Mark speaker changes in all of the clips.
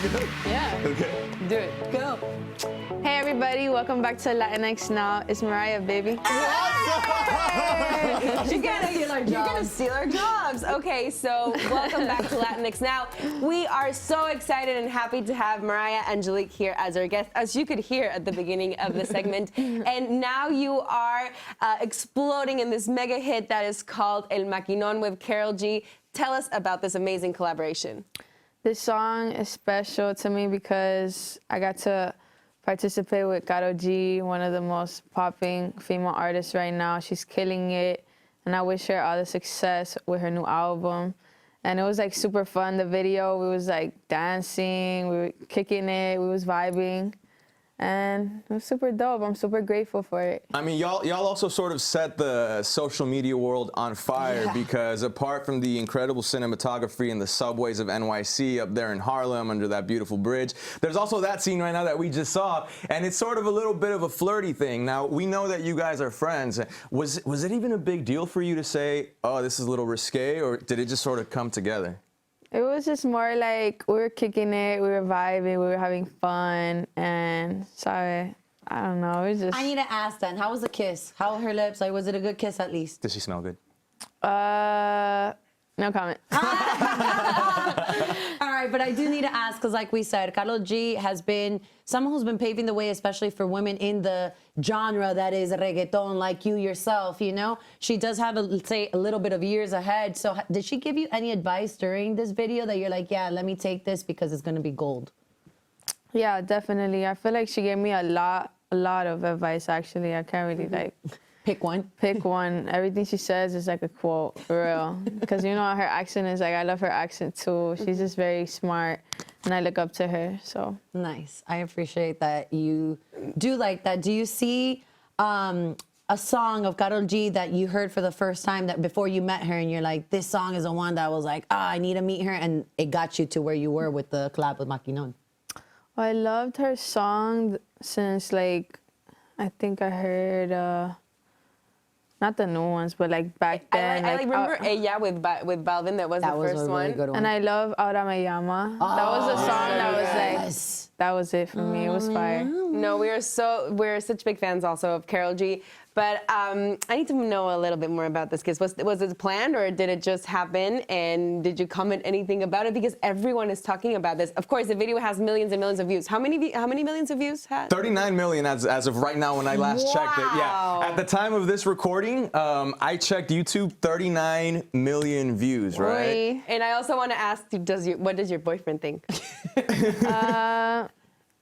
Speaker 1: go?
Speaker 2: Yeah.
Speaker 1: Okay.
Speaker 2: Do it.
Speaker 3: Go.
Speaker 2: Hey everybody, welcome back to Latinx Now. It's Mariah, baby.
Speaker 3: You're gonna steal our jobs. Okay, so welcome back to Latinx Now. We are so excited and happy to have Mariah Angeliq here as our guest, as you could hear at the beginning of the segment. And now you are exploding in this mega hit that is called El Makinon with Karol G. Tell us about this amazing collaboration.
Speaker 2: This song is special to me because I got to participate with Karol G, one of the most popping female artists right now. She's killing it, and I wish her all the success with her new album. And it was like super fun, the video. We was like dancing, we were kicking it, we was vibing. And it was super dope. I'm super grateful for it.
Speaker 1: I mean, y'all also sort of set the social media world on fire because apart from the incredible cinematography in the subways of NYC up there in Harlem under that beautiful bridge, there's also that scene right now that we just saw, and it's sort of a little bit of a flirty thing. Now, we know that you guys are friends. Was it even a big deal for you to say, oh, this is a little risque, or did it just sort of come together?
Speaker 2: It was just more like we were kicking it, we were vibing, we were having fun, and sorry, I don't know, it was just...
Speaker 4: I need to ask then, how was the kiss? How were her lips? Like, was it a good kiss at least?
Speaker 1: Did she smell good?
Speaker 2: No comment.
Speaker 4: All right, but I do need to ask, because like we said, Karol G has been someone who's been paving the way, especially for women in the genre that is reggaeton, like you yourself, you know? She does have, let's say, a little bit of years ahead. So did she give you any advice during this video that you're like, yeah, let me take this because it's going to be gold?
Speaker 2: Yeah, definitely. I feel like she gave me a lot of advice, actually. I can't really, like...
Speaker 4: Pick one.
Speaker 2: Pick one. Everything she says is like a quote, for real. Because you know her accent is like, I love her accent too. She's just very smart, and I look up to her, so.
Speaker 4: Nice. I appreciate that you do like that. Do you see a song of Karol G that you heard for the first time that before you met her and you're like, this song is the one that was like, I need to meet her, and it got you to where you were with the collab with Makinon?
Speaker 2: Well, I loved her song since like, I think I heard, not the new ones, but like back then.
Speaker 3: I remember Ella with Balvin. That was the first one.
Speaker 4: Really good one.
Speaker 2: And I love Ahora Me Llama.
Speaker 4: Oh,
Speaker 2: that was a song that was
Speaker 4: yes.
Speaker 2: like, that was it for me. It was fire.
Speaker 3: No, we're such big fans also of Karol G. But I need to know a little bit more about this kiss. Was it planned, or did it just happen? And did you comment anything about it? Because everyone is talking about this. Of course, the video has millions and millions of views. How many millions of views had?
Speaker 1: 39 million as of right now when I last checked it. Yeah. At the time of this recording, I checked YouTube, 39 million views, right?
Speaker 2: Oy.
Speaker 3: And I also want to ask, what does your boyfriend think?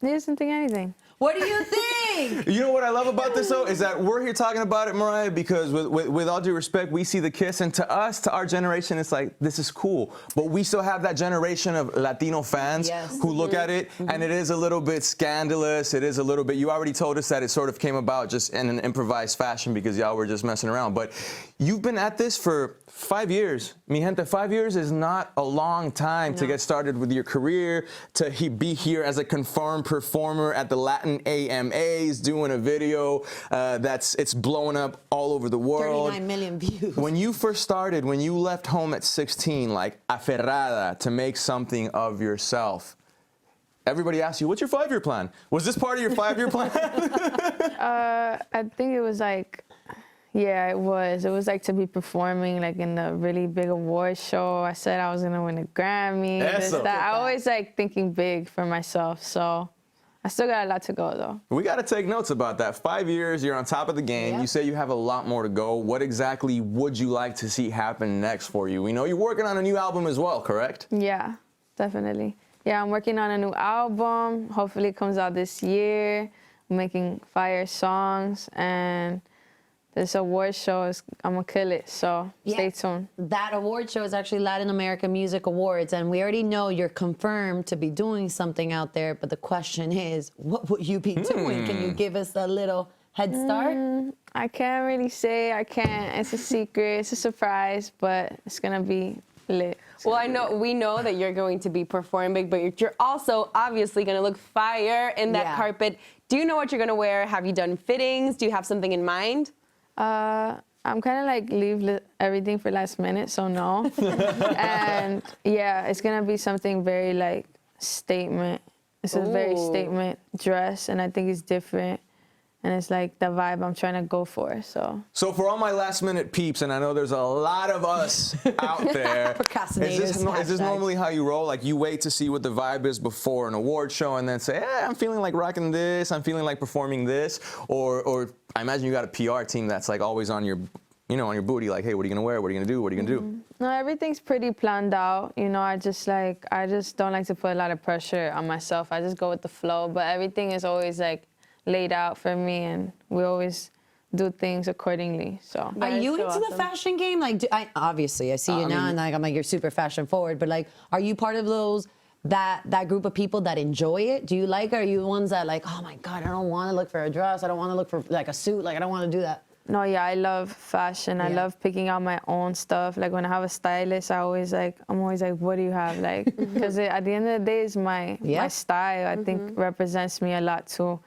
Speaker 2: He doesn't think anything.
Speaker 4: What do you think?
Speaker 1: You know what I love about this, though, is that we're here talking about it, Mariah, because with all due respect, we see the kiss, and to us, to our generation, it's like, this is cool. But we still have that generation of Latino fans who look at it, and it is a little bit scandalous. It is a little bit, you already told us that it sort of came about just in an improvised fashion because y'all were just messing around. But you've been at this for 5 years. Mi gente, 5 years is not a long time to get started with your career, to be here as a confirmed performer at the Latin AMAs, doing a video it's blowing up all over the world.
Speaker 4: 39 million views.
Speaker 1: When you first started, when you left home at 16, like aferrada, to make something of yourself, everybody asked you, what's your 5-year plan? Was this part of your 5-year plan?
Speaker 2: I think it was like, yeah, it was. It was like to be performing like in a really big award show. I said I was gonna win a Grammy, this, that. I always like thinking big for myself, so I still got a lot to go though.
Speaker 1: We gotta take notes about that. 5 years, you're on top of the game. You say you have a lot more to go. What exactly would you like to see happen next for you? We know you're working on a new album as well, correct?
Speaker 2: Yeah, definitely. Yeah, I'm working on a new album. Hopefully it comes out this year. I'm making fire songs, and this award show I'm gonna kill it, so stay tuned.
Speaker 4: That award show is actually Latin American Music Awards, and we already know you're confirmed to be doing something out there, but the question is, what would you be doing? Can you give us a little head start?
Speaker 2: I can't really say, I can't. It's a secret, it's a surprise, but it's gonna be lit.
Speaker 3: Well, we know that you're going to be performing, but you're also obviously going to look fire in that carpet. Do you know what you're going to wear? Have you done fittings? Do you have something in mind?
Speaker 2: I'm kind of like leave everything for last minute, so no. And yeah, it's gonna be something very like statement. It's a very statement dress, and I think it's different. And it's like the vibe I'm trying to go for, so.
Speaker 1: So for all my last minute peeps, and I know there's a lot of us out there,
Speaker 4: Procrastinators,
Speaker 1: is this
Speaker 4: hashtag.
Speaker 1: normally how you roll? Like you wait to see what the vibe is before an award show and then say, I'm feeling like rocking this, I'm feeling like performing this, or I imagine you got a PR team that's like always on your, on your booty, like, hey, what are you gonna wear? What are you gonna do? What are you gonna do?
Speaker 2: No, everything's pretty planned out. I just don't like to put a lot of pressure on myself. I just go with the flow, but everything is always like laid out for me, and we always do things accordingly. So
Speaker 4: Are you into the fashion game? Like, obviously, I see you now, and I'm like, you're super fashion forward. But like, are you part of those that group of people that enjoy it? Do you like? Are you ones that like, oh my God, I don't want to look for a dress. I don't want to look for like a suit. Like, I don't want to do that.
Speaker 2: No, yeah, I love fashion. I love picking out my own stuff. Like when I have a stylist, I'm always like, what do you have? Like, because at the end of the day, it's my style. I think represents me a lot too,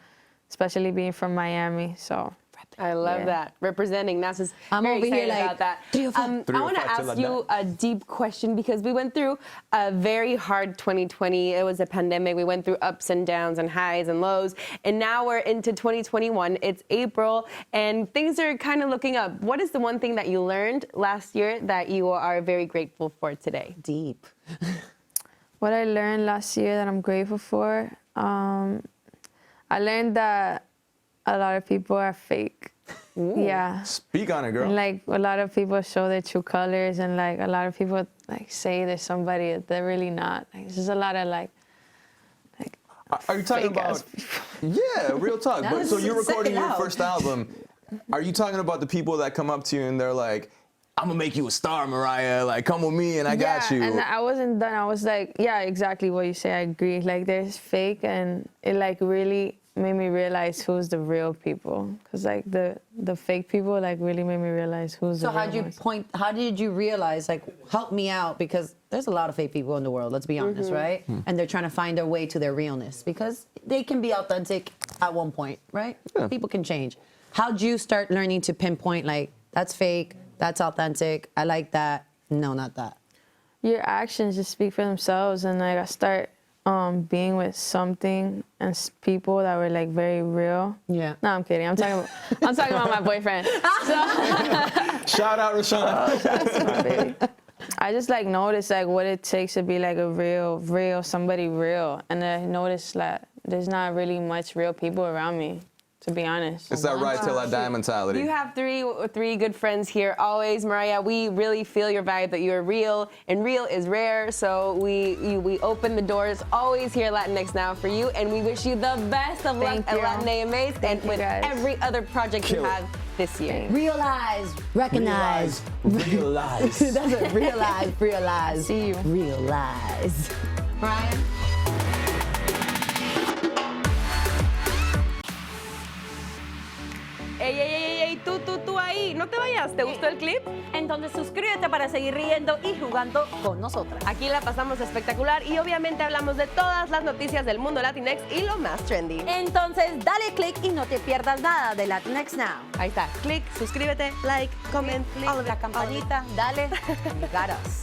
Speaker 2: especially being from Miami. So
Speaker 3: I love that. Representing. Nasta's
Speaker 4: I'm
Speaker 3: very
Speaker 4: over here
Speaker 3: excited
Speaker 4: like,
Speaker 3: about that. I want to ask you a deep question because we went through a very hard 2020. It was a pandemic. We went through ups and downs and highs and lows. And now we're into 2021. It's April and things are kind of looking up. What is the one thing that you learned last year that you are very grateful for today?
Speaker 4: Deep.
Speaker 2: What I learned last year that I'm grateful for, I learned that a lot of people are fake.
Speaker 3: Ooh.
Speaker 2: Yeah.
Speaker 1: Speak on it, girl.
Speaker 2: And, like a lot of people show their true colors, and like a lot of people like say there's somebody that they're really not. Like there's just a lot of like
Speaker 1: Are you talking about? Yeah, real talk. But so you're recording your first album. Are you talking about the people that come up to you and they're like, I'm gonna make you a star, Mariah. Like, come with me and I got you.
Speaker 2: And I wasn't done. I was like, yeah, exactly what you say. I agree. Like, there's fake, and it like really made me realize who's the real people. Cause like the fake people like really made me realize who's the real ones.
Speaker 4: How did you realize, like, help me out, because there's a lot of fake people in the world, let's be honest, right? And they're trying to find their way to their realness because they can be authentic at one point, right?
Speaker 1: Yeah.
Speaker 4: People can change. How'd you start learning to pinpoint, like, that's fake, that's authentic, I like that, no, not that?
Speaker 2: Your actions just speak for themselves, and like I start being with something and people that were like very real.
Speaker 4: Yeah.
Speaker 2: No, I'm kidding. I'm talking about my boyfriend.
Speaker 1: Shout out, Rashawn.
Speaker 2: I just like noticed like what it takes to be like a real somebody real, and I noticed that there's not really much real people around me, to be honest.
Speaker 1: It's that ride till I die mentality.
Speaker 3: You have three good friends here always, Mariah. We really feel your vibe that you're real, and real is rare. So we open the doors always here at Latinx Now for you, and we wish you the best of luck at Latin AMAs and with every other project you have this year.
Speaker 4: Realize, recognize.
Speaker 1: Realize.
Speaker 4: That's it. Realize.
Speaker 2: See you.
Speaker 4: Realize. Mariah?
Speaker 3: Ey, tú ahí, no te vayas. ¿Te gustó el clip?
Speaker 5: Entonces suscríbete para seguir riendo y jugando con nosotras.
Speaker 3: Aquí la pasamos espectacular y obviamente hablamos de todas las noticias del mundo Latinx y lo más trendy.
Speaker 5: Entonces dale click y no te pierdas nada de Latinx Now.
Speaker 3: Ahí está, click, suscríbete, like, comment,
Speaker 5: Click, la campanita, dale. You got us.